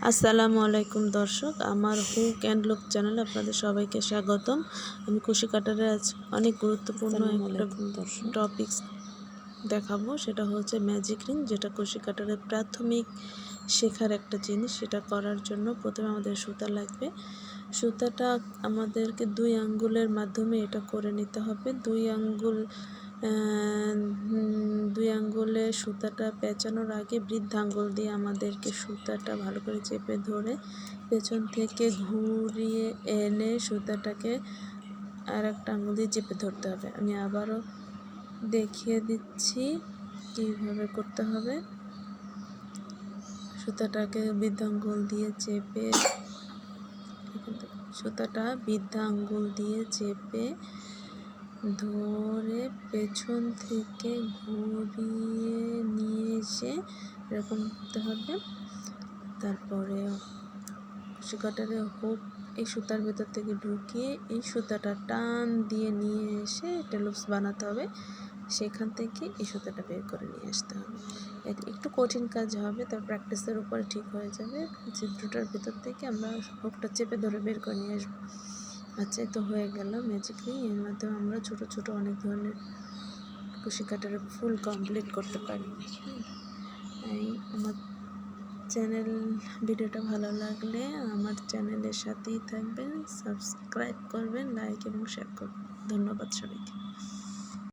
আসসালামু আলাইকুম দর্শক, আমার হুক অ্যান্ড লুক চ্যানেলে আপনাদের সবাইকে স্বাগতম। আমি কুশি কাটারে আজ অনেক গুরুত্বপূর্ণ একটা টপিকস দেখাবো। সেটা হচ্ছে ম্যাজিক রিং, যেটা কুশি কাটারে প্রাথমিক শেখার একটা জিনিস। সেটা করার জন্য প্রথমে আমাদের সুতা লাগবে। সুতাটা আমাদেরকে 2 আঙ্গুলের মাধ্যমে এটা করে নিতে হবে। 2 আঙ্গুলে সুতাটা পেঁচানোর আগে বৃদ্ধাঙ্গুল দিয়ে আমাদেরকে সুতাটা ভালো করে চেপে ধরে পেছন থেকে ঘুরিয়ে এনে সুতাটাকে আর একটা আঙ্গুল দিয়ে চেপে ধরতে হবে। আমি আবারও দেখিয়ে দিচ্ছি কীভাবে করতে হবে। সুতাটাকে বৃদ্ধাঙ্গুল দিয়ে চেপে ধরে পেছন থেকে ঘুরিয়ে নিয়ে এসে এরকম করতে হবে। তারপরে কুশি কাটারে হুক এই সুতার ভেতর থেকে ঢুকিয়ে এই সুতাটা টান দিয়ে নিয়ে এসে একটা লুপস বানাতে হবে। সেখান থেকে এই সুতাটা বের করে নিয়ে আসতে হবে। এটা একটু কঠিন কাজ হবে, তার প্র্যাকটিসের উপরে ঠিক হয়ে যাবে। ছিদ্রটার ভেতর থেকে আমরা হুকটা চেপে ধরে বের করে নিয়ে আসবো। আচ্ছা, তো হয়ে গেল ম্যাজিক রিং। এর মাধ্যমে আমরা ছোট ছোট অনেক ধরনের কুশি কাটারে ফুল কমপ্লিট করতে পারি। এই আমার ভিডিওটা ভালো লাগলে আমার চ্যানেলের সাথেই থাকবেন, সাবস্ক্রাইব করবেন, লাইক এবং শেয়ার করবেন। ধন্যবাদ সবাইকে।